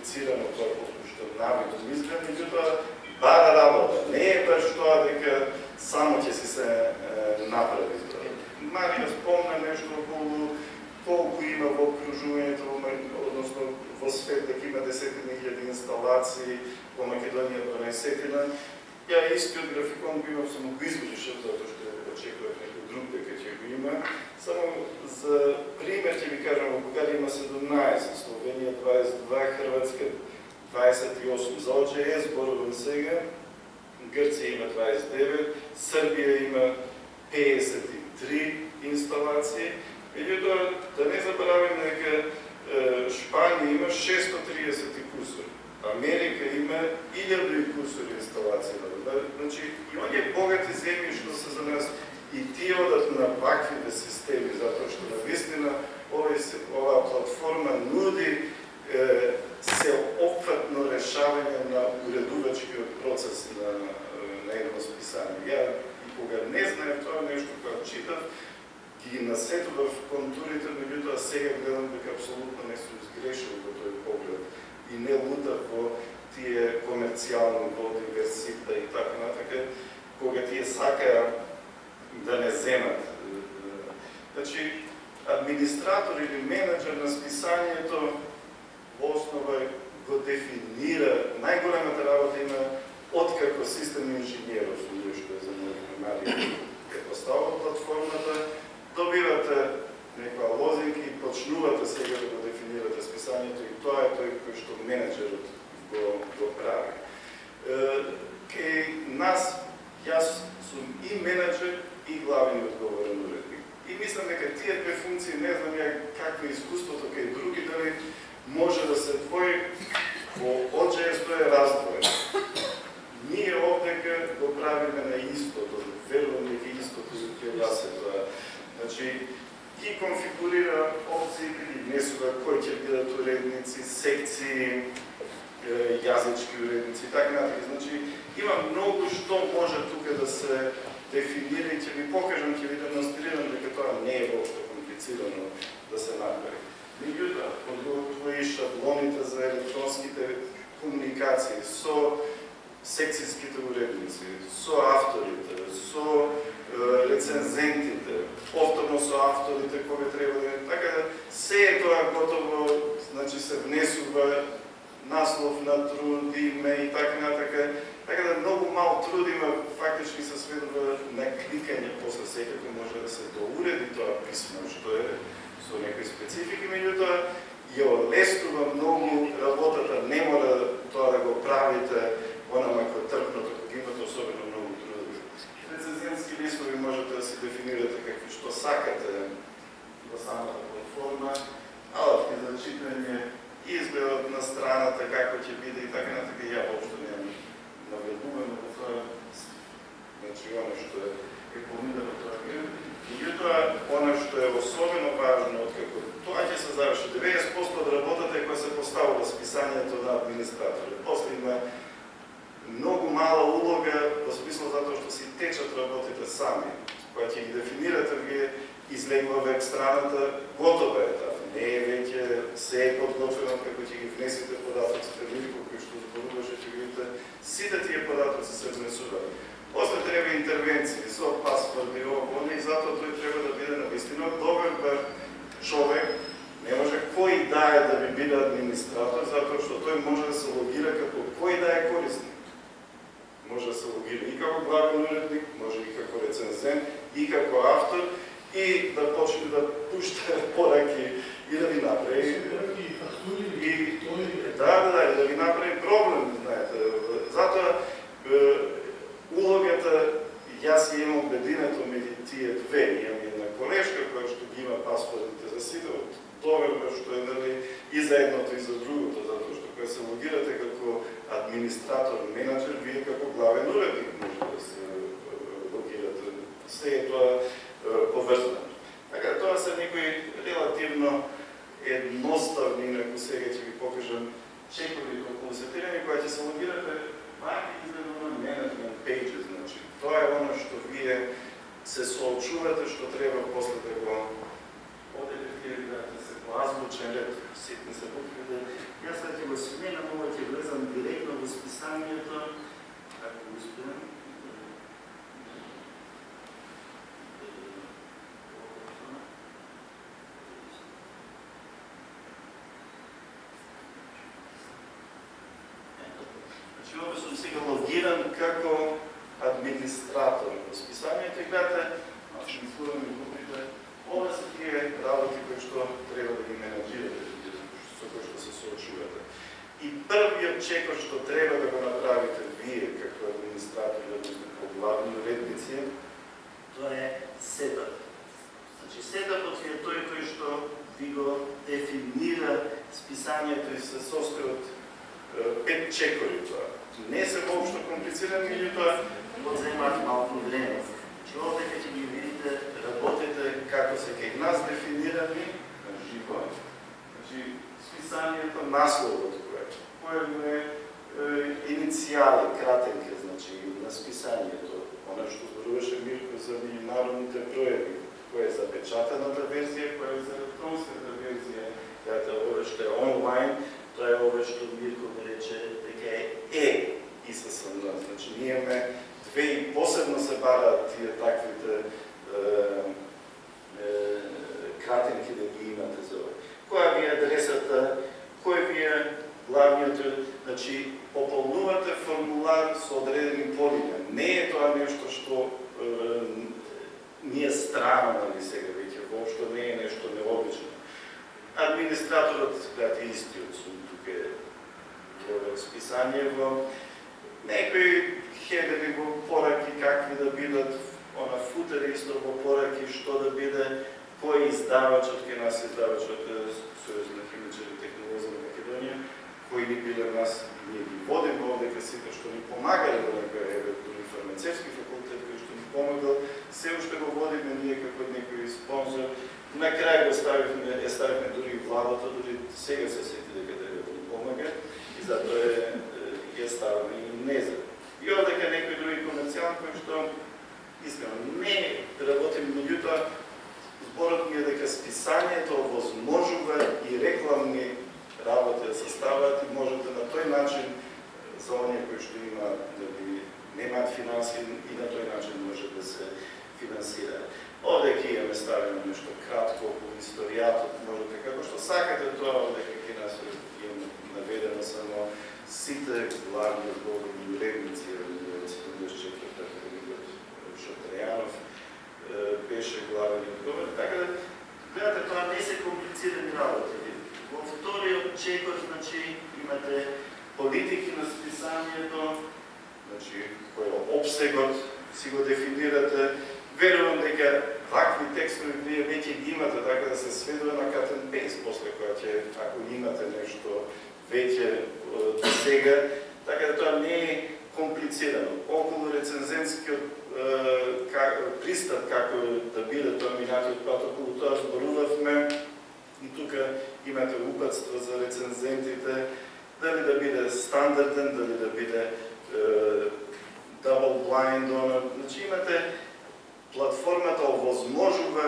комплицирано тоа колку што навидно изгледа, меѓутоа бара работа. Не е баш тоа дека само ќе си се направи тоа. Марија спомна нешто околу колку има во окружувањето, односно во свет, дека има десетини хиляди инсталации, во Македонија 12-тина. Ја истиот графикон го имам, само го изготвив, затоа што очекував некој друг дека ќе го има. Само за пример ќе ви кажам, во Бугарија има 17, Словенија 22, Хрватска 28. За ОЧС зборувам сега, Грција има 29, Србија има 53 инсталации. Меѓутоа, да не забораваме дека Шпанија има 630 кусури. Америка има 1000 кусури инсталации. Значи, и оние богати земји што се за нас и тие одат на ваквите системи, затоа што навистина оваа платформа нуди сеопфатно решавање на уредувачкиот процес на едно списание. Ја и кога не знаев тоа нешто, кога читав, ги насетував контурите, меѓутоа сега гледам дека апсолутно не сум сгрешил во тој поглед и не лутав во тие комерцијални, во диверсита и така натака, кога тие сакаа да не земат. Значи, администратор или менеджер на списанието во основа го дефинира, најголемата работа има откако систем инженеров, што е за многи ќе поставува платформата, добивате некоја лозинка и почнувате сега да го дефинирате списанието и тоа е тој кој што менеджерот го прави. Кај нас, јас сум и менеджер и главен одговорен уредник. И мислам дека тие две функции, не знам ја какво искуството кај други, дали може да се двои, во ОЧС тоа е раздвоено. Ние овдека го правиме на истото, верувам дека истото ќе се тоа. Значи, ги конфигурира опции, ги внесува кои ќе бидат уредници, секции, јазички уредници и така нататък. Значи, има многу што може тука да се дефинира и ќе ви покажам, ќе ви демонстрирам дека тоа не е воопшто комплицирано да се направи. Меѓутоа, подготвува и шаблоните за електронските комуникации со секцијските уредници, со авторите, со рецензентите, повторно со авторите кои треба да... Така да, се е тоа готово, значи се внесува наслов на труд, име и така натака. Така да многу мал труд има, фактички се сведува на кликање, после секако може да се доуреди тоа писмо, што е со некои специфики, меѓутоа ја олестува многу работата, не мора тоа да го правите онамако трпното, кога имате особено многу трудови. Рецензентски листови можете да си дефинирате какви што сакате во самата платформа, алатки за читање, изгледот на страната, како ќе биде и така натака. Ја воопшто немам наведувано во тоа, значи оно што е помидено тоа мир. Меѓутоа, оно што е особено важно, откако тоа ќе се заврши, 90% од работата е која се поставува списанието на администратори. После има многу мала улога, во смисло затоа што си течат работите сами. Кога ќе ги дефинирате, вие излегува веб страната, готова е таа. Не е веќе се е подготвено како ќе ги внесете податоците, Мирко кој што зборуваше, ќе видите, сите тие податоци се внесуваат. После треба интервенции со паспорт и ово, и затоа тој треба да биде навистина добар човек. Не може кој да е да би биде администратор, затоа што тој може да се логира како кој да е корисник. Може да се логира и како главен уредник, може и како рецензент, и како автор, и да почне да пушта пораки и да ви направи... Да ви направи проблем, знаете. Затоа улогата, јас имам убединето меѓу тие две. Имам една колешка која што ги има паспортите за сите, доверба што е и за едното и за другото, затоа што кога се логирате како администратор, менеджер, вие како главен уредник може да се логирате. Се е тоа поврзано. Така, тоа се некои релативно едноставни, инаку сега ќе ви покажам чекови консултирани, која ќе се логирате вака изгледано на management pages. Значи, тоа е оно што вие се соочувате, што треба после да го одете, да се по азбучен азбучен ред, ситни се букви. Јас ќе го сменам, ова ќе влезам директно во списанието, ако успеам. Значи, овде сум сега логиран како администратор во списанието и гледате, значи, ова се тие работи кои што треба да ги менеджирате, со кои што се соочувате. И првиот чекор што треба да го направите вие како администратори, односно како главни уредници, тоа е сетап. Значи сетапот е тој кој што ви го дефинира списанието и се состои од 5 чекори тоа. Не се воопшто комплицирани, меѓутоа одземаат малку време. Значи овде ќе ги видите, работите како се кај нас дефинирани, живо. Значи списанието, насловот кој е иницијали, кратенке, значи на списанието, она што зборуваше Мирко за меѓународните прояви, која е запечатаната верзија, која е за електронската верзија, ова што е онлайн, тоа е ова што Мирко го рече дека е ИССН. Значи ние имаме две и посебно се бараат тие таквите кратенки да ги имате за ова. Која ви е адресата, кој ви е главниот, значи пополнувате формулар со одредени полиња. Не е тоа нешто што ни е странно, нали сега веќе, воопшто не е нешто необично. Администраторот, гледате, истиот сум тука во списание во некои хедери во пораки какви да бидат, она футери исто во пораки што да биде, кој издавачот, кај нас издавачот е Сојуз на химичари и технолози на Македонија, кои ни биле нас, ние ги водим овдека сите што ни помагале во некој фармацевски факултет, кој што ни помагал, се уште го водиме ние како некој спонзор. На крај го ставивме дури и владата, дури сега се сети дека треба да ни помага и затоа ја ставаме и неза. И овдека некој други комерцијал кој што искам не работим, меѓутоа зборот ми е дека списанието овозможува и рекламни работи да се стават и можете на тој начин за оние кои што немаат финанси и на тој начин може да се финансира. Овдека имаме ставено нешто кратко по историјатот, можете како што сакате тоа, овдека кај нас имаме наведено само сите главни одговорни уредници од 74-та година, Шотрајанов беше главен одговор. Така да, гледате, тоа не се комплицирани работи. Во вториот чекор, значи, имате политики на списанието, значи, кој е обсегот, си го дефинирате. Верувам дека вакви текстови вие веќе ги имате, така да се сведува на cut and paste после која ќе, ако имате нешто веќе до сега, така да тоа не е комплицирано. Околу рецензентскиот пристап, како да биде тоа минатиот пат, околу тоа зборувавме и тука имате упатства за рецензентите, дали да биде стандарден, дали да биде double blind, значи имате платформата овозможува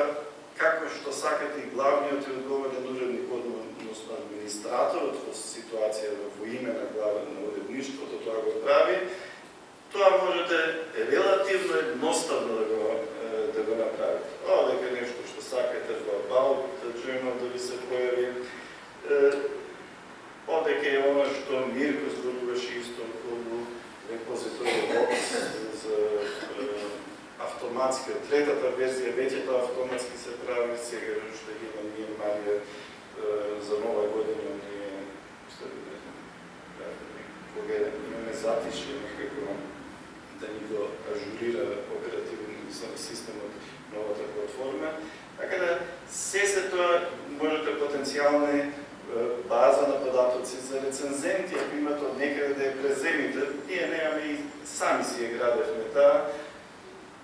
како што сакате и главниот и одговорен уредник, односно администраторот во ситуација во име на главен на уредништвото тоа го прави, тоа можете релативно едноставно да го направите. Овдека нешто што сакате во About Journal да ви се појави. Овдека е оно што Мирко зборуваше исто околу репозиторија за автоматски, третата верзија, веќе тоа автоматски се прави, сега што има ние Марија за нова година, ние кога имаме затишје некако да ни го ажурира оперативен системот новата платформа. Така да, се тоа можете потенцијални база на податоци за рецензенти, ако имате од некаде да ја преземите, ние немаме и сами си ја градевме таа.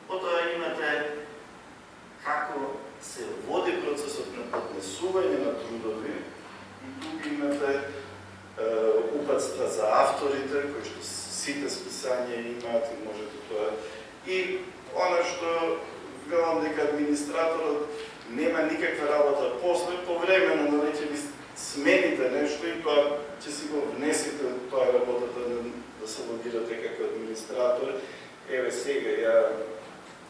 Потоа имате како се води процесот на поднесување на трудови и тук имате упатства за авторите, кои што сите списања имаат и можете тоа. И оно што велам дека администраторот нема никаква работа после, повремено, но веќе ви промените нешто и тоа ќе си го внесете, тоа е работата да се логирате како администратор. Еве сега ја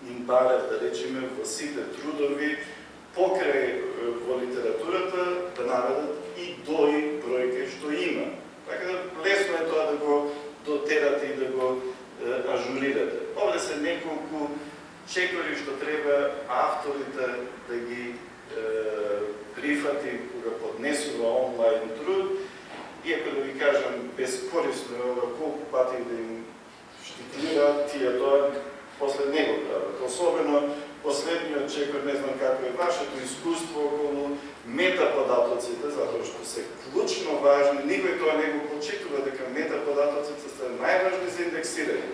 им барев да речеме во сите трудови покрај во литературата да наведат и дои бројки што има. Така да лесно е тоа да го дотерате и да го ажурирате. Овде се неколку чекори што треба авторите да ги прифати кога поднесува онлайн труд. Иако да ви кажам, безкорисно е ова, колку пати да им штитираат, тие тоа после него прават. Особено последниот чекор, не знам како е вашето искуство околу метаподатоците, затоа што се клучно важни, никој тоа не го почитува дека метаподатоците се најважни за индексирање.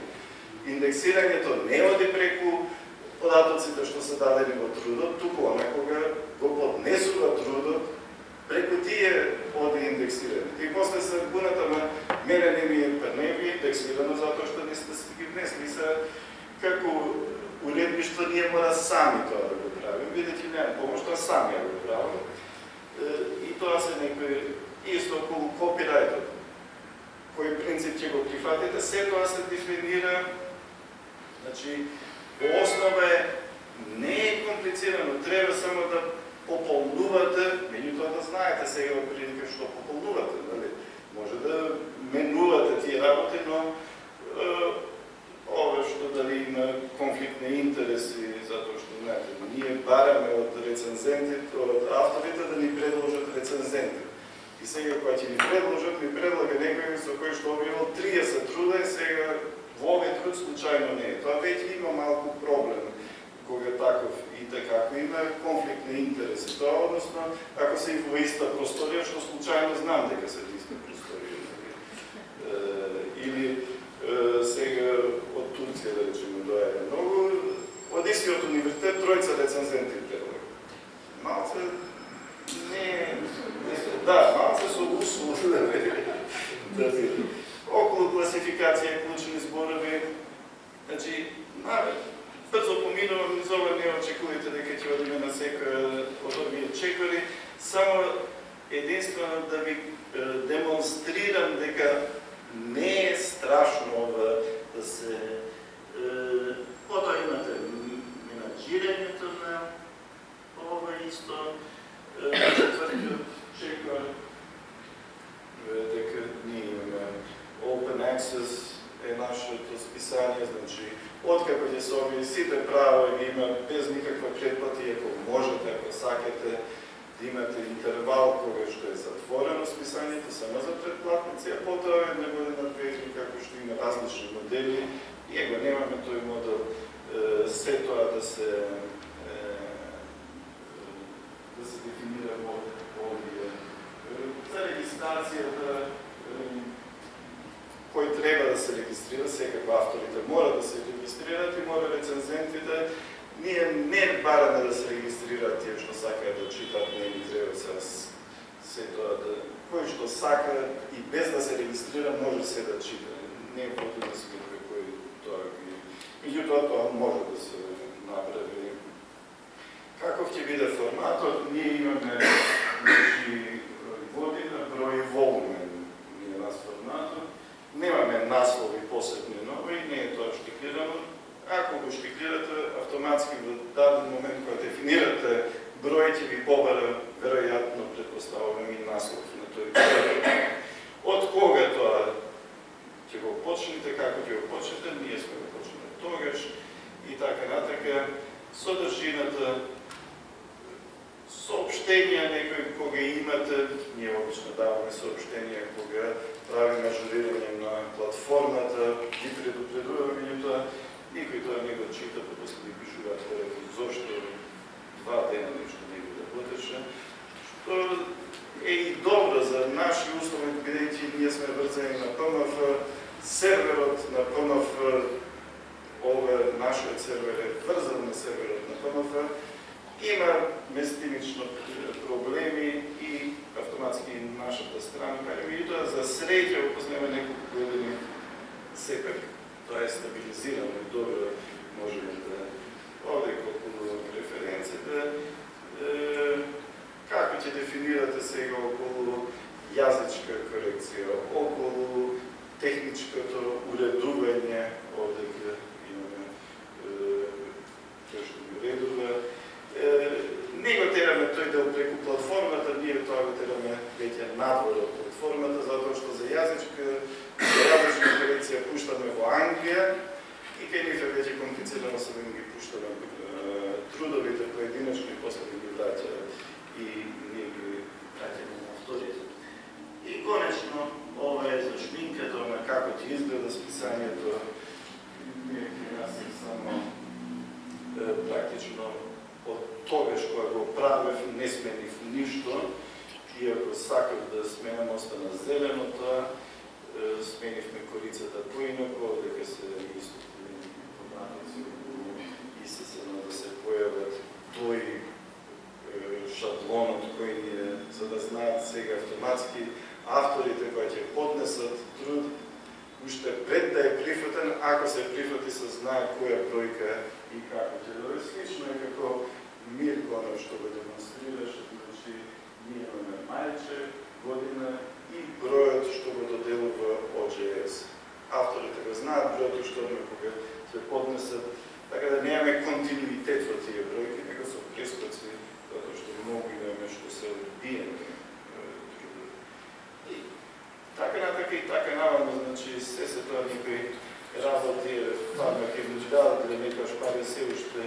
Индексирањето не оди преку податоците што се дадени во трудот, туку онакога го поднесува трудот, преку тие оди индексирање. И после се гуната на мене не ми е индексирано затоа што не сте си ги внесли. Како уредништво ние мора сами тоа да го правим, видите ли нема помош, тоа сами ја го правим. И тоа се некои исто околу копирајтот. Кој принцип ќе го прифатите, се тоа се дефинира. Значи, по основа не е комплицирано, треба само да пополнувате, меѓутоа да знаете сега во прилика што пополнувате, дали? Може да менувате тие работи, но ова што дали има конфликт на интереси, затоа што знаете, ние бараме од рецензентите, од авторите да ни предложат рецензенти. И сега кога ќе ни предложат, ми предлага некој со кој што објавил 30 труда и сега во овој труд случајно не е. Тоа веќе има малку проблем кога таков и така, ако има конфликт на интереси. Тоа односно, ако се и во иста просторија, што случајно знам дека се во иста просторија. Или сега од Турција, да речеме, доаѓа многу, од истиот универзитет тројца рецензенти предлага. Малце не... Да, малце со услуги да види. Околу класификација, клучни зборови, значи, брзо поминувам, низ ова не очекувате дека ќе одиме на секој од овие чекори, само единствено да ви демонстрирам дека не е страшно ова да се... Потоа имате менаџирањето на ова исто, четвртиот чекор, дека ние имаме Open Access е нашето списание, значи откако ќе се овие сите права ги има без никаква претплата, и ако можете, ако сакате да имате интервал кога што е затворено списанието само за претплатници, а потоа една година, две, како што има различни модели, и ако немаме тој модел, се тоа да се дефинира овие. За регистрацијата, кој треба да се регистрира, секако авторите мора да се регистрират и мора рецензентите. Ние не бараме да се регистрираат тие што сакаат да читат, не ни треба се тоа да... Кој што сака и без да се регистрира може се да чита. Не е потrebно да се гледа кој тоа ги... Меѓутоа тоа може да се направи. Каков ќе биде форматот? Ние имаме година, број волумен ние нас форматот. Немаме наслови посебни нови, не е тоа штиклирано. Ако го штиклирате, автоматски во даден момент кога дефинирате број ќе ви побара, веројатно предпоставувам и наслов на тој број. Од кога тоа ќе го почнете, како ќе го почнете, ние сме го почнали тогаш и така натака. Содржината, сообщенија некој кога имате, ние обично даваме сообщенија кога правиме ажурирање на платформата, ги предупредуваме, меѓутоа никој тоа не го чита, после ги пишуваат телефон, зошто 2 дена нешто не го работеше, што е и добро за наши услови, бидејќи ние сме врзани на ПМФ, серверот на ПМФ, ова нашиот сервер е врзан на серверот на ПМФ, има местимично проблеми и автоматски нашата странка, меѓутоа за среќа во последните неколку години сепак тоа е стабилизирано и добро можеме да овде околу референците. Како ќе дефинирате сега околу техничкото уредување, овде имаме редове. Не го тераме тој дел преку платформата, ние тоа го тераме веќе надвор од платформата, затоа што за јазичка корекција пуштаме во Англија и кај нив е веќе комплицирано се да ги пуштаме трудовите поединечни, после да ги враќаме и ние ги враќаме на авторите. И конечно, ова е за шминката, на како ти изгледа списањето. Ние кај нас е само практично од тогаш кога го правев не сменив ништо, иако сакав да сменам остана зелено, тоа сменивме корицата поинако, дека се истопни податоци и се да се појават тој шаблонот кој ни е, за да знаат сега автоматски авторите кои ќе поднесат труд, уште пред да е прифатен, ако се прифати се знае која бројка и како ќе да е. Слично е како Мирко, што го демонстрираше, значи ние имаме мајче, година и бројот што го доделува ОДЖС. Авторите го знаат бројот што ме кога ќе поднесат, така да немаме континуитет во тие бројки, него со прескоци, затоа што многу имаме што се одбиени. Така натака и така наваму, значи се тоа некои работи, фармакевичарите, некојаш пари се уште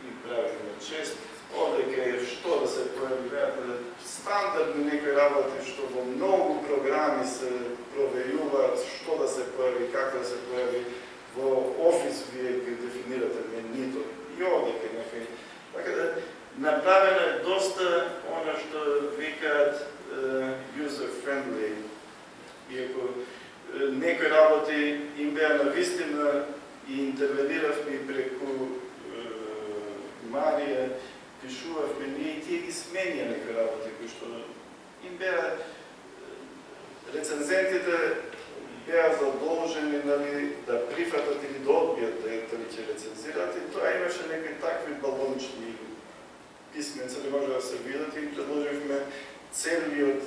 и правиме чест. Одека е што да се појавуваат стандардни некои работи, што во многу програми се проверуваат, што да се појави, како да се појави. Во офис вие ги дефинирате менито и одека некои. Така да направено е доста она што викаат user-friendly. Иако некои работи им беа навистина и интервениравме и преку Марија, пишувавме ние и тие ги сменија некои работи, кои што им беа рецензентите беа задолжени да прифатат или да одбијат дали ќе рецензираат и тоа имаше некои такви балонични писменца, не може да се видат и предложивме целиот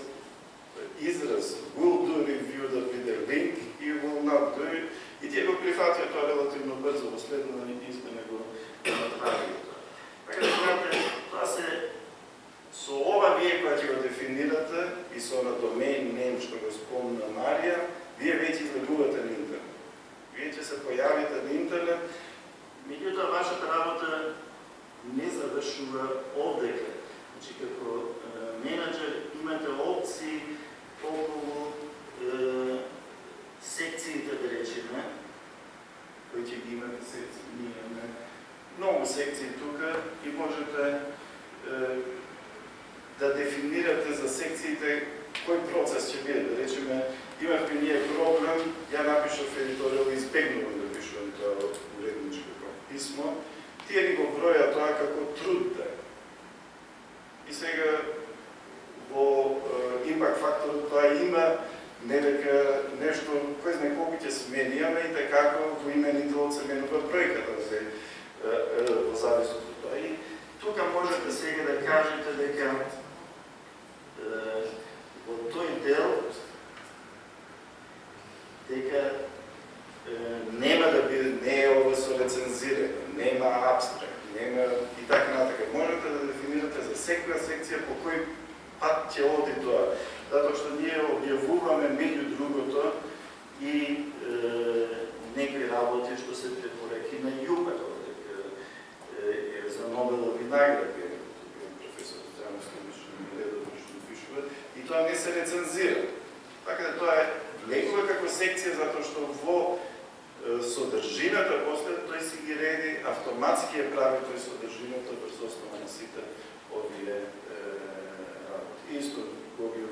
израз will do review да биде link и will not do it. И тие го прифатија тоа релативно брзо, во следно и искаме го направи тоа. Така да знаете, тоа се со ова вие која ќе го дефинирате и со на домен нем што го спомна Марија, вие веќе излегувате на интернет. Вие ќе се појавите на интернет, меѓутоа вашата работа не завршува овдека. Значи, како менеджер имате опции околу секциите, да речеме, кои ќе ги имате секции. Ние имаме многу секции тука и можете да дефинирате за секциите кој процес ќе биде. Да речеме, имавме ние проблем, ја напишав едиторијал и избегнувам да пишувам тоа уредничко писмо, тие ни го броја тоа како труд да е. И сега во импакт факторот тоа има не дека нешто кој знае колку ќе сменијаме и така во именителот се менува бројката во зависност од тоа. И тука можете сега да кажете дека во тој дел дека нема да биде, не е ова со рецензирање, нема абстракт, нема и така натака. Можете да дефинирате за секоја секција по кој пат ќе оди тоа. Затоа што ние објавуваме меѓу другото и некои работи што се препореки на ЮПАК, за Нобелови награди, професор Здравовски редовно што пишува, и тоа не се рецензира. Така да тоа е влегува како секција, затоа што во содржината после тој си ги реди, автоматски ја прави тој содржината врз основа на сите овие работи. Исто го ги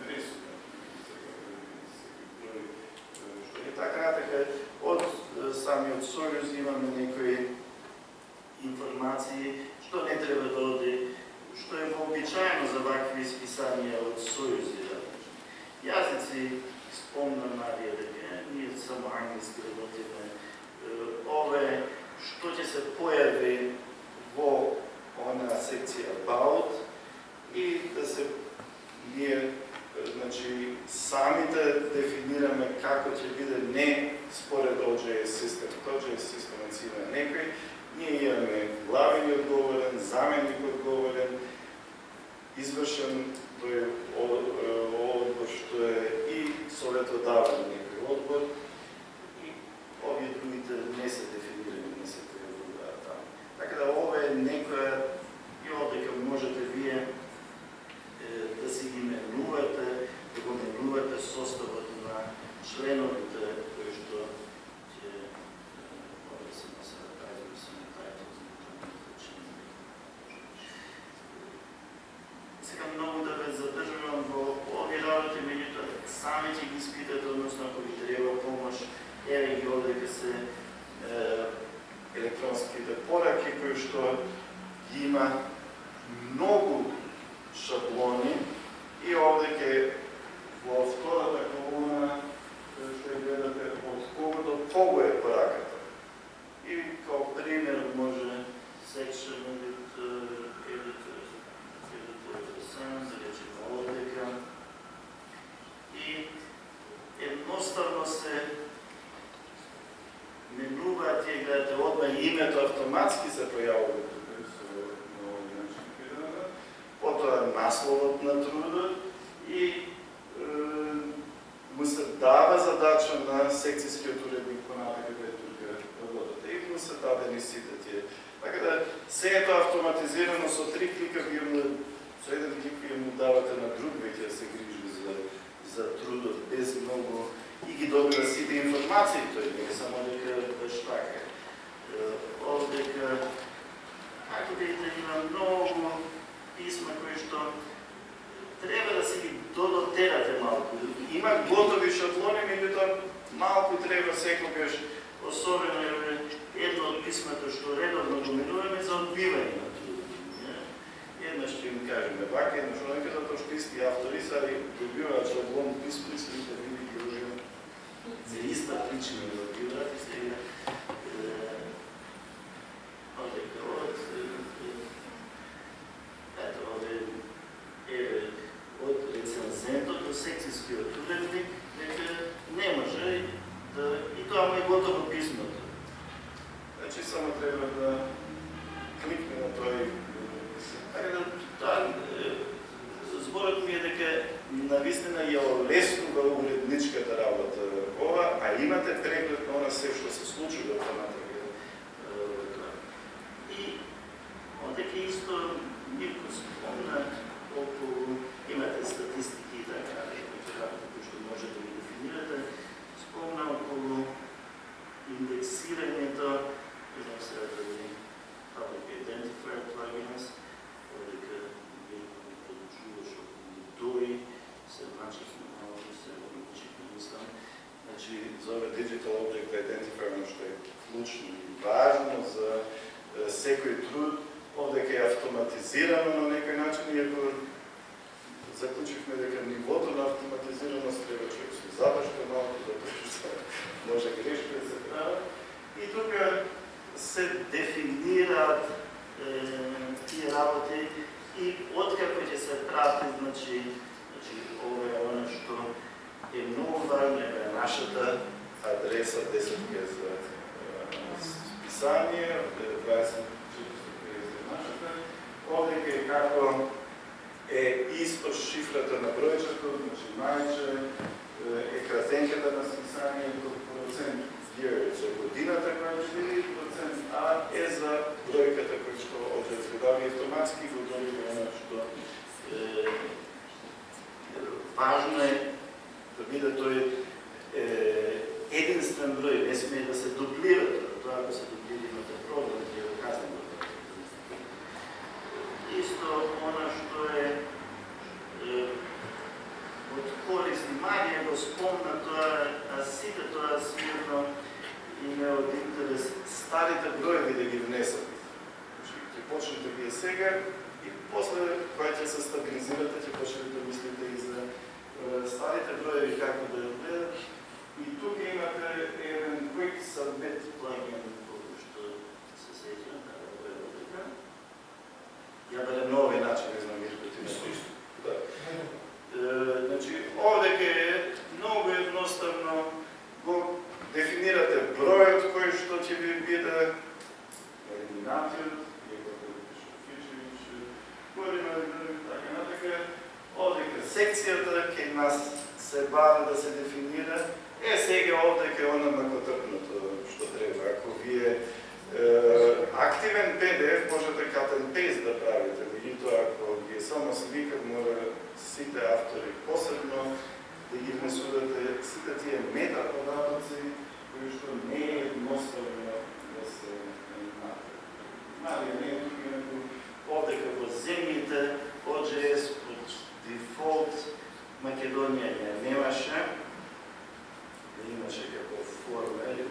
пресудно. И така натака, од самиот Сојуз имаме некои информации што не треба да оди, што е вообичаено за вакви списанија од Сојузи. Јазици спомна Марија дека ние само англиски работиме. Ове што ќе се појави во она секција About и да се ние, значи, самите дефинираме како ќе биде не според OJS систем. OJS системот си има некој, ние имаме главен одговорен, заменик одговорен, извршен тој одбор што е и советодавен некој одбор, и овие другите не се дефинирани, не се преводуваат таму. Така да ова е некоја, и одека можете вие да си ги менувате, да го менувате составот на членовите, кои што ќе овде се насадајќи се метајќи за сега многу да ве задржувам во овие работи, меѓутоа сами ќе ги испитате, односно ако ви треба помош, еве ги овде се електронските пораки кои што ги има многу шаблони и овде ќе во втората колона што гледате од кого до кого е пораката. И као пример може section да речеме овдека. И едноставно се менуваат, ја гледате одма името автоматски се појавува потоа насловот на трудот и му се дава задача на секцијскиот уредник понатака каде тука работата и му се дадени сите тие. Така да се е тоа автоматизирано со 3 клика, со еден клик вие му давате на друг веќе да се грижи за трудот без многу и ги добива сите информации, тој не е само дека баш така. Овдека, како видите, има многу писма кои што треба да се ги додотерате малку. Има готови шаблони, меѓутоа малку треба секогаш, особено едно од писмата што редовно го менуваме за одбивање на трудот. Еднаш ќе им кажеме вака, еднаш онека, затоа што исти автори са и добиваат шаблон писма и слика види ги уживат за иста причина да одбиваат и сега одека од рецензентот до секцијскиот уредник, дека не може да... и тоа му е готово писмото. Значи само треба да кликне на тој... Така да, тоа... Зборот ми е дека навистина ја олеснува уредничката работа ова, а имате преглед на она се што се случува понатака. И одека исто Мирко спомна околу имате статистики и така, кои што може да ги дефинирате, спомна околу индексирањето, не знам сега дали Public Identifier plugins, одека Мирко ми подлучуваш околу DOI, се начихме малко, се начихме, мислам. Значи, за ова Digital Object Identifier, што е клучно и важно за секој труд, овдека е автоматизирано на некој начин, иако заклучивме дека нивото на автоматизираност треба човек со задршка малко, затоа што може грешка да се прави. И тука се дефинираат тие работи и откако ќе се прати, значи ова е оно што е многу важно, е нашата адреса 10 за списание, 20 овдека е како е испод шифрата на бројчето, значи мајче, е кразенката на списанието, процент year за годината која ќе биде, процент А е за бројката која што овде изгледави автоматски го добива оно што важно е да биде тој единствен број, не смее да се дуплира, тоа ако се дуплира имате проблем, ќе го казвам. Исто она што е од корист Марија го спомна тоа, а сите тоа сигурно им е од интерес старите броеви да ги внесат. Ќе почнете вие сега и после кога ќе се стабилизирате, ќе почнете да мислите и за старите броеви како да ја гледат. И тук имате еден quick submit plugin, што се сеќам, ја барем на овој начин, не знам, Мирко, ти не исто. Значи, овде е секцијата ке нас се бави да се дефинира, сега овде ке она макотрпното што треба. Ако вие активен PDF можете катен пейст да правите, меѓутоа ако ви е само слика, мора сите автори посебно да ги внесувате сите тие метаподатоци кои што не е едноставно да се направи. Не е тук овде како земјите OJS под дефолт Македонија не немаше, да имаше како форма или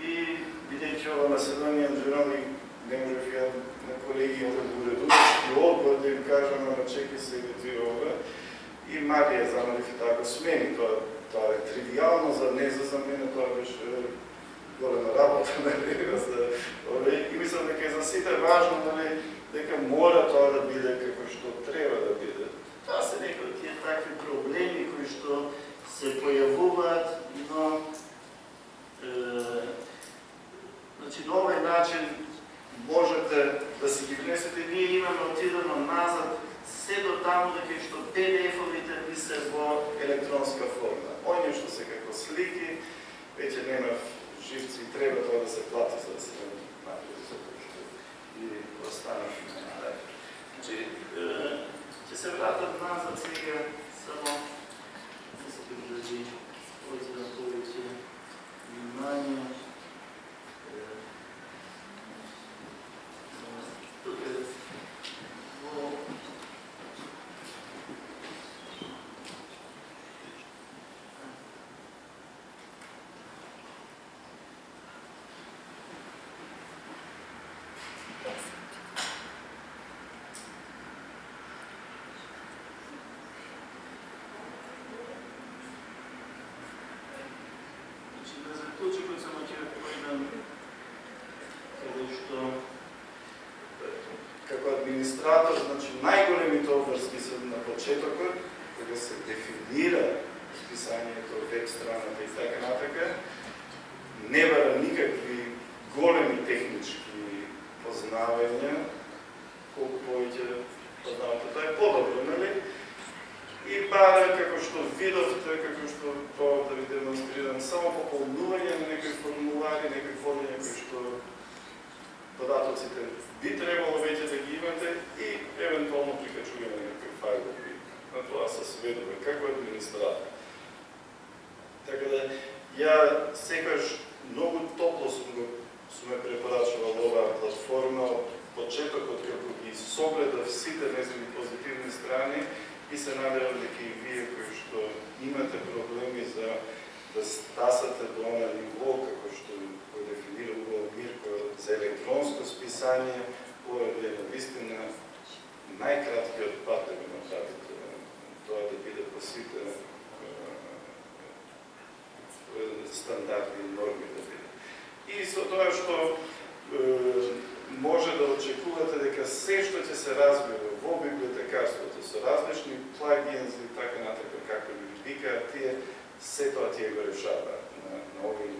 и бидејќи ова Macedonian Journal не можев ја на колегијата во уредувачки одбор да им кажам, ама чеки се едитира ова и Марија Замарев и така смени. Тоа е тривијално за нея, за мене тоа беше голема работа, и мислам дека е за сите важно, дека мора тоа да биде како што треба да биде. Тоа се некои од тие такви проблеми кои што се појавуваат, но на овој начин можете да си ги внесете. Ние имаме отидено назад се до таму дека што PDF-овите ви се во електронска форма. Оње што се како слики, веќе нема живци и треба тоа да се плати за да се направи за тоа што и останав. Значи, ќе се вратат назад сега, само да се придржи отидам повеќе внимание. Администратор, значи најголемите обврски се на почетокот, кога се дефинира списанието, веб страната и така натака, не бара никакви големи технички познавања, колку повеќе познавате, тоа е подобро, нели? И бара, како што видовте, како што тоа да ви демонстрирам, само пополнување на некои формулари, некои формулари кои што податоците би требало веќе да ги имате и евентуално прикачување на некои фајлови. На тоа се сведува како администратор. Така да, ја секогаш многу топло сум препорачувал оваа платформа од почетокот како ги согледав сите негови позитивни страни и се надевам дека и вие кои што имате проблеми за да стасате до она ниво како што го дефинира Мирко за електронско списание, ова е навистина најкраткиот пат да го направите. Тоа да биде по сите стандартни норми да биде. И со тоа што може да очекувате дека се што ќе се развива во библиотекарството со различни плагинс и така натака, како ви викаат тие, се тоа тие го решава на овој